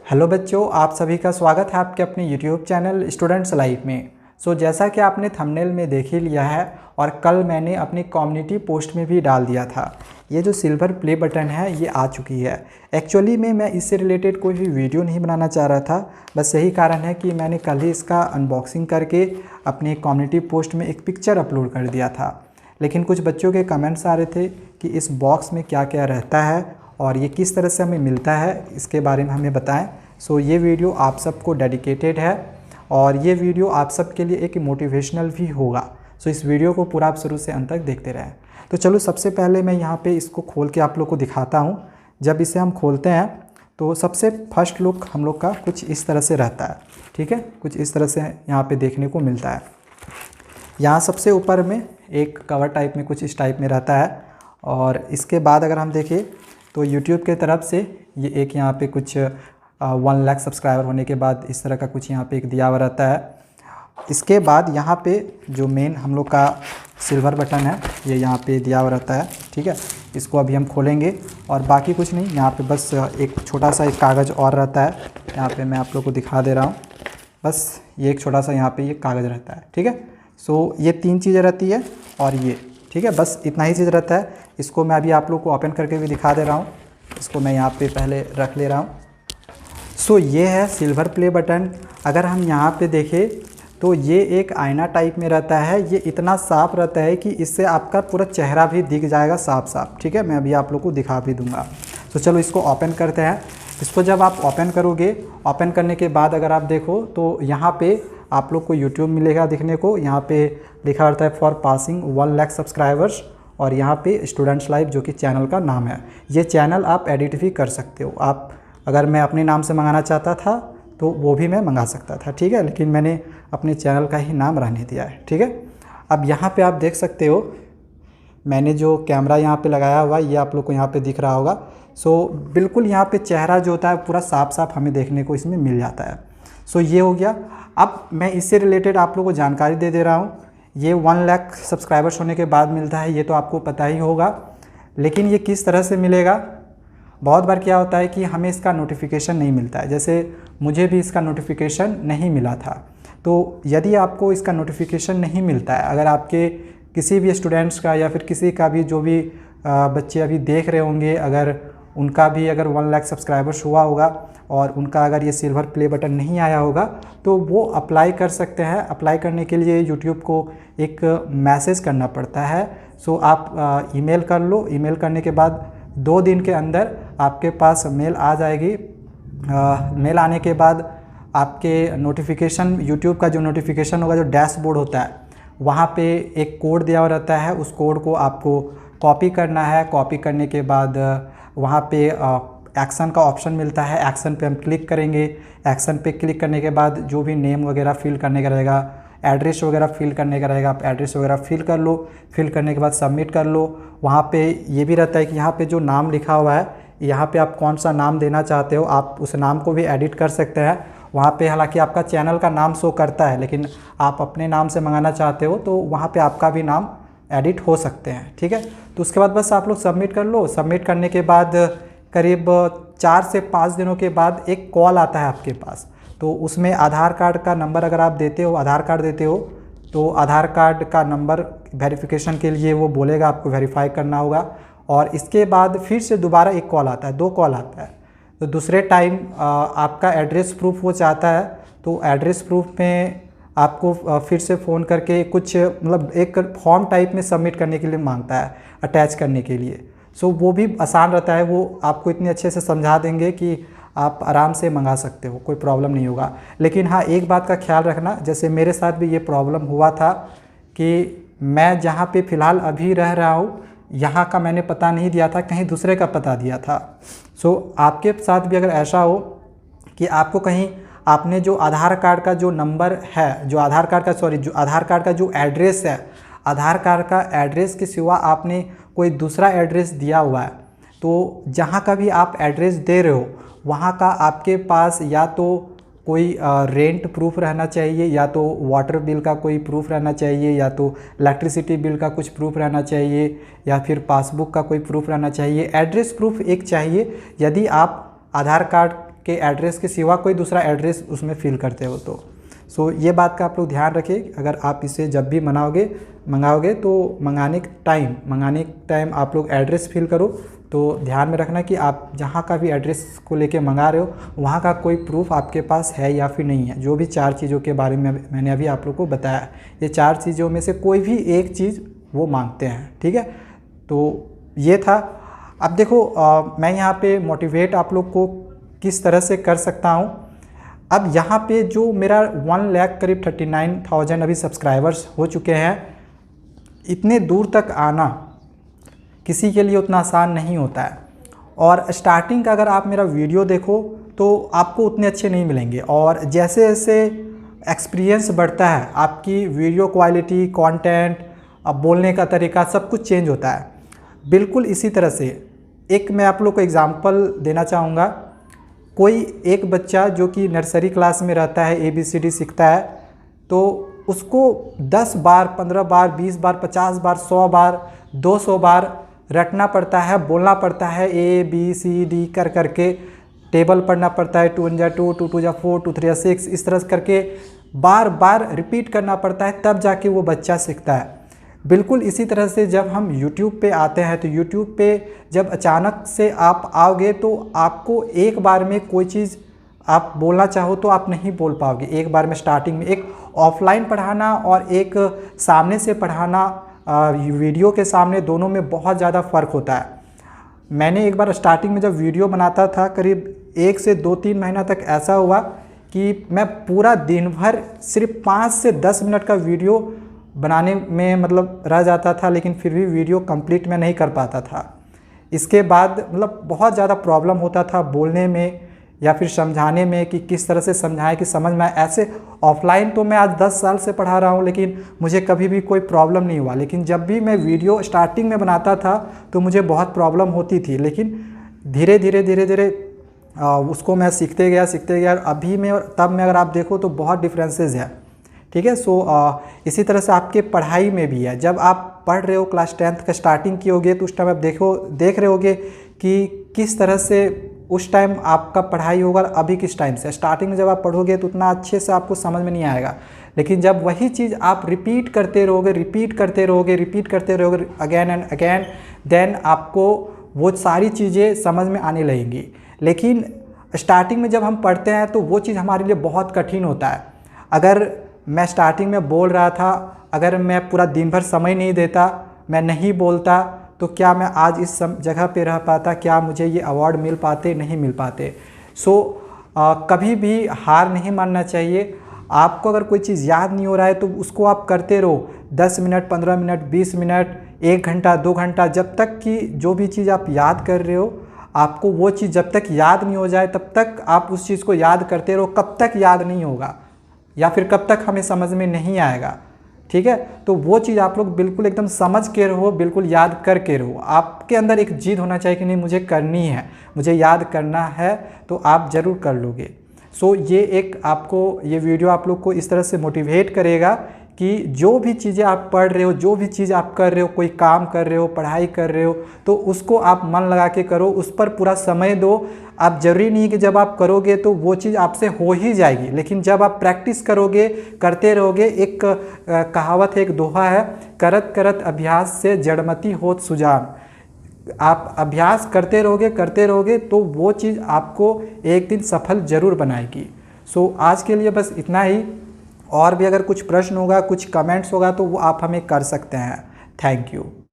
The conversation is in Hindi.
हेलो बच्चों, आप सभी का स्वागत है आपके अपने यूट्यूब चैनल स्टूडेंट्स लाइफ में। जैसा कि आपने थंबनेल में देख ही लिया है और कल मैंने अपनी कम्युनिटी पोस्ट में भी डाल दिया था, ये जो सिल्वर प्ले बटन है ये आ चुकी है। एक्चुअली में मैं इससे रिलेटेड कोई भी वीडियो नहीं बनाना चाह रहा था, बस यही कारण है कि मैंने कल ही इसका अनबॉक्सिंग करके अपनी कम्युनिटी पोस्ट में एक पिक्चर अपलोड कर दिया था। लेकिन कुछ बच्चों के कमेंट्स आ रहे थे कि इस बॉक्स में क्या क्या रहता है और ये किस तरह से हमें मिलता है, इसके बारे में हमें बताएं। ये वीडियो आप सबको डेडिकेटेड है और ये वीडियो आप सबके लिए एक मोटिवेशनल भी होगा। इस वीडियो को पूरा आप शुरू से अंत तक देखते रहें। तो चलो, सबसे पहले मैं यहाँ पे इसको खोल के आप लोग को दिखाता हूँ। जब इसे हम खोलते हैं तो सबसे फर्स्ट लुक हम लोग का कुछ इस तरह से रहता है, ठीक है। कुछ इस तरह से यहाँ पे देखने को मिलता है। यहाँ सबसे ऊपर में एक कवर टाइप में कुछ इस टाइप में रहता है और इसके बाद अगर हम देखें तो यूट्यूब के तरफ से ये एक यहाँ पे कुछ 1 लाख सब्सक्राइबर होने के बाद इस तरह का कुछ यहाँ पे एक दिया हुआ रहता है। इसके बाद यहाँ पे जो मेन हम लोग का सिल्वर बटन है ये यहाँ पे दिया हुआ रहता है, ठीक है। इसको अभी हम खोलेंगे और बाकी कुछ नहीं, यहाँ पे बस एक छोटा सा एक कागज़ और रहता है। यहाँ पे मैं आप लोग को दिखा दे रहा हूँ, बस ये एक छोटा सा यहाँ पे ये कागज़ रहता है, ठीक है। ये 3 चीज़ें रहती है और ये, ठीक है, बस इतना ही चीज़ रहता है। इसको मैं अभी आप लोग को ओपन करके भी दिखा दे रहा हूँ। इसको मैं यहाँ पे पहले रख ले रहा हूँ। ये है सिल्वर प्ले बटन। अगर हम यहाँ पे देखें तो ये एक आईना टाइप में रहता है। ये इतना साफ़ रहता है कि इससे आपका पूरा चेहरा भी दिख जाएगा साफ साफ, ठीक है। मैं अभी आप लोग को दिखा भी दूँगा। चलो इसको ओपन करते हैं। इसको जब आप ओपन करोगे, ओपन करने के बाद अगर आप देखो तो यहाँ पे आप लोग को यूट्यूब मिलेगा दिखने को। यहाँ पे लिखा रहता है फॉर पासिंग 1 लाख सब्सक्राइबर्स और यहाँ पे स्टूडेंट्स लाइफ जो कि चैनल का नाम है। ये चैनल आप एडिट भी कर सकते हो। आप अगर मैं अपने नाम से मंगाना चाहता था तो वो भी मैं मंगा सकता था, ठीक है, लेकिन मैंने अपने चैनल का ही नाम रहने दिया है, ठीक है। अब यहाँ पे आप देख सकते हो मैंने जो कैमरा यहाँ पे लगाया हुआ ये आप लोग को यहाँ पे दिख रहा होगा। बिल्कुल यहाँ पे चेहरा जो होता है पूरा साफ साफ हमें देखने को इसमें मिल जाता है। ये हो गया। अब मैं इससे रिलेटेड आप लोगों को जानकारी दे रहा हूँ। ये 1 लाख सब्सक्राइबर्स होने के बाद मिलता है, ये तो आपको पता ही होगा। लेकिन ये किस तरह से मिलेगा, बहुत बार क्या होता है कि हमें इसका नोटिफिकेशन नहीं मिलता है। जैसे मुझे भी इसका नोटिफिकेशन नहीं मिला था। तो यदि आपको इसका नोटिफिकेशन नहीं मिलता है, अगर आपके किसी भी स्टूडेंट्स का या फिर किसी का भी जो भी बच्चे अभी देख रहे होंगे, अगर उनका भी अगर 1 लाख सब्सक्राइबर्स हुआ होगा और उनका अगर ये सिल्वर प्ले बटन नहीं आया होगा तो वो अप्लाई कर सकते हैं। अप्लाई करने के लिए यूट्यूब को एक मैसेज करना पड़ता है। आप ईमेल कर लो। ईमेल करने के बाद 2 दिन के अंदर आपके पास मेल आ जाएगी। मेल आने के बाद आपके नोटिफिकेशन, यूट्यूब का जो नोटिफिकेशन होगा, जो डैशबोर्ड होता है, वहाँ पे एक कोड दिया हुआ रहता है। उस कोड को आपको कॉपी करना है। कॉपी करने के बाद वहाँ पे एक्शन का ऑप्शन मिलता है। एक्शन पे हम क्लिक करेंगे। एक्शन पे क्लिक करने के बाद जो भी नेम वगैरह फिल करने का रहेगा, एड्रेस वगैरह फिल करने का रहेगा, आप एड्रेस वगैरह फिल कर लो। फिल करने के बाद सबमिट कर लो। वहाँ पे ये भी रहता है कि यहाँ पे जो नाम लिखा हुआ है, यहाँ पे आप कौन सा नाम देना चाहते हो, आप उस नाम को भी एडिट कर सकते हैं। वहाँ पे हालांकि आपका चैनल का नाम शो करता है, लेकिन आप अपने नाम से मंगाना चाहते हो तो वहाँ पे आपका भी नाम एडिट हो सकते हैं, ठीक है। तो उसके बाद बस आप लोग सबमिट कर लो। सबमिट करने के बाद करीब 4 से 5 दिनों के बाद एक कॉल आता है आपके पास। तो उसमें आधार कार्ड का नंबर अगर आप देते हो, आधार कार्ड देते हो, तो आधार कार्ड का नंबर वेरिफिकेशन के लिए वो बोलेगा, आपको वेरीफाई करना होगा। और इसके बाद फिर से दोबारा एक कॉल आता है, 2 कॉल आता है। तो दूसरे टाइम आपका एड्रेस प्रूफ वो चाहता है। तो एड्रेस प्रूफ में आपको फिर से फ़ोन करके कुछ मतलब एक फॉर्म टाइप में सबमिट करने के लिए मांगता है, अटैच करने के लिए। वो भी आसान रहता है। वो आपको इतने अच्छे से समझा देंगे कि आप आराम से मंगा सकते हो, कोई प्रॉब्लम नहीं होगा। लेकिन हाँ, एक बात का ख्याल रखना, जैसे मेरे साथ भी ये प्रॉब्लम हुआ था कि मैं जहाँ पे फ़िलहाल अभी रह रहा हूँ यहाँ का मैंने पता नहीं दिया था, कहीं दूसरे का पता दिया था। आपके साथ भी अगर ऐसा हो कि आपको कहीं आपने जो आधार कार्ड का जो नंबर है, जो आधार कार्ड का जो एड्रेस है, आधार कार्ड का एड्रेस के सिवा आपने कोई दूसरा एड्रेस दिया हुआ है, तो जहाँ का भी आप एड्रेस दे रहे हो वहाँ का आपके पास या तो कोई रेंट प्रूफ रहना चाहिए, या तो वाटर बिल का कोई प्रूफ रहना चाहिए, या तो इलेक्ट्रिसिटी बिल का कुछ प्रूफ रहना चाहिए, या फिर पासबुक का कोई प्रूफ रहना चाहिए। एड्रेस प्रूफ एक चाहिए। यदि आप आधार कार्ड के एड्रेस के सिवा कोई दूसरा एड्रेस उसमें फिल करते हो तो। सो ये बात का आप लोग ध्यान रखिए, अगर आप इसे जब भी मंगाओगे तो मंगाने के टाइम आप लोग एड्रेस फिल करो। तो ध्यान में रखना कि आप जहाँ का भी एड्रेस को लेके मंगा रहे हो वहाँ का कोई प्रूफ आपके पास है या फिर नहीं है। जो भी 4 चीज़ों के बारे में मैंने अभी आप लोग को बताया, ये 4 चीज़ों में से कोई भी एक चीज़ वो मांगते हैं, ठीक है। तो ये था। अब देखो मैं यहाँ पे मोटिवेट आप लोग को किस तरह से कर सकता हूँ। अब यहाँ पे जो मेरा 1 लाख करीब 39,000 अभी सब्सक्राइबर्स हो चुके हैं, इतने दूर तक आना किसी के लिए उतना आसान नहीं होता है। और स्टार्टिंग का अगर आप मेरा वीडियो देखो तो आपको उतने अच्छे नहीं मिलेंगे, और जैसे जैसे एक्सपीरियंस बढ़ता है आपकी वीडियो क्वालिटी, कंटेंट, अब बोलने का तरीका सब कुछ चेंज होता है। बिल्कुल इसी तरह से एक मैं आप लोग को एग्जांपल देना चाहूँगा। कोई एक बच्चा जो कि नर्सरी क्लास में रहता है, ABCD सीखता है, तो उसको 10 बार, 15 बार, 20 बार, 50 बार, 100 बार, 200 बार रटना पड़ता है, बोलना पड़ता है, ABCD कर करके टेबल पढ़ना पड़ता है, 2 1 जा 2, 2 2 जा 4, 2 3 जा 6, इस तरह करके बार बार रिपीट करना पड़ता है, तब जाके वो बच्चा सीखता है। बिल्कुल इसी तरह से जब हम YouTube पे आते हैं तो YouTube पे जब अचानक से आप आओगे तो आपको एक बार में कोई चीज़ आप बोलना चाहो तो आप नहीं बोल पाओगे। एक बार में स्टार्टिंग में एक ऑफलाइन पढ़ाना और एक सामने से पढ़ाना, वीडियो के सामने, दोनों में बहुत ज़्यादा फ़र्क होता है। मैंने एक बार स्टार्टिंग में जब वीडियो बनाता था, करीब 1 से 2-3 महीना तक ऐसा हुआ कि मैं पूरा दिन भर सिर्फ 5 से 10 मिनट का वीडियो बनाने में मतलब रह जाता था, लेकिन फिर भी वीडियो कंप्लीट मैं नहीं कर पाता था। इसके बाद मतलब बहुत ज़्यादा प्रॉब्लम होता था बोलने में या फिर समझाने में कि किस तरह से समझाएं कि समझ में आए। ऐसे ऑफलाइन तो मैं आज 10 साल से पढ़ा रहा हूँ, लेकिन मुझे कभी भी कोई प्रॉब्लम नहीं हुआ। लेकिन जब भी मैं वीडियो स्टार्टिंग में बनाता था तो मुझे बहुत प्रॉब्लम होती थी, लेकिन धीरे धीरे उसको मैं सीखते गया। अभी में और तब में अगर आप देखो तो बहुत डिफरेंसेस है, ठीक है। सो इसी तरह से आपके पढ़ाई में भी है। जब आप पढ़ रहे हो, क्लास 10th का स्टार्टिंग की होगी, तो उस टाइम आप देख रहे होगे कि किस तरह से उस टाइम आपका पढ़ाई होगा और अभी किस टाइम से। स्टार्टिंग में जब आप पढ़ोगे तो उतना अच्छे से आपको समझ में नहीं आएगा, लेकिन जब वही चीज़ आप रिपीट करते रहोगे अगेन एंड अगेन, देन आपको वो सारी चीज़ें समझ में आने लगेंगी। लेकिन स्टार्टिंग में जब हम पढ़ते हैं तो वो चीज़ हमारे लिए बहुत कठिन होता है। अगर मैं स्टार्टिंग में बोल रहा था, अगर मैं पूरा दिन भर समय नहीं देता, मैं नहीं बोलता, तो क्या मैं आज इस जगह पे रह पाता? क्या मुझे ये अवार्ड मिल पाते? नहीं मिल पाते। सो कभी भी हार नहीं मानना चाहिए। आपको अगर कोई चीज़ याद नहीं हो रहा है तो उसको आप करते रहो, 10 मिनट, 15 मिनट, 20 मिनट, 1 घंटा, 2 घंटा, जब तक कि जो भी चीज़ आप याद कर रहे हो, आपको वो चीज़ जब तक याद नहीं हो जाए तब तक आप उस चीज़ को याद करते रहो। कब तक याद नहीं होगा या फिर कब तक हमें समझ में नहीं आएगा, ठीक है। तो वो चीज़ आप लोग बिल्कुल एकदम समझ के रहो, बिल्कुल याद करके रहो। आपके अंदर एक जिद होना चाहिए कि नहीं, मुझे करनी है, मुझे याद करना है, तो आप ज़रूर कर लोगे। सो ये एक आपको ये वीडियो आप लोग को इस तरह से मोटिवेट करेगा कि जो भी चीज़ें आप पढ़ रहे हो, जो भी चीज़ आप कर रहे हो, कोई काम कर रहे हो, पढ़ाई कर रहे हो, तो उसको आप मन लगा के करो, उस पर पूरा समय दो। आप ज़रूरी नहीं कि जब आप करोगे तो वो चीज़ आपसे हो ही जाएगी, लेकिन जब आप प्रैक्टिस करोगे, करते रहोगे। एक कहावत है, एक दोहा है, करत करत अभ्यास से जड़मति होत सुजान। आप अभ्यास करते रहोगे तो वो चीज़ आपको एक दिन सफल ज़रूर बनाएगी। सो आज के लिए बस इतना ही। और भी अगर कुछ प्रश्न होगा, कुछ कमेंट्स होगा तो वो आप हमें कर सकते हैं। Thank you.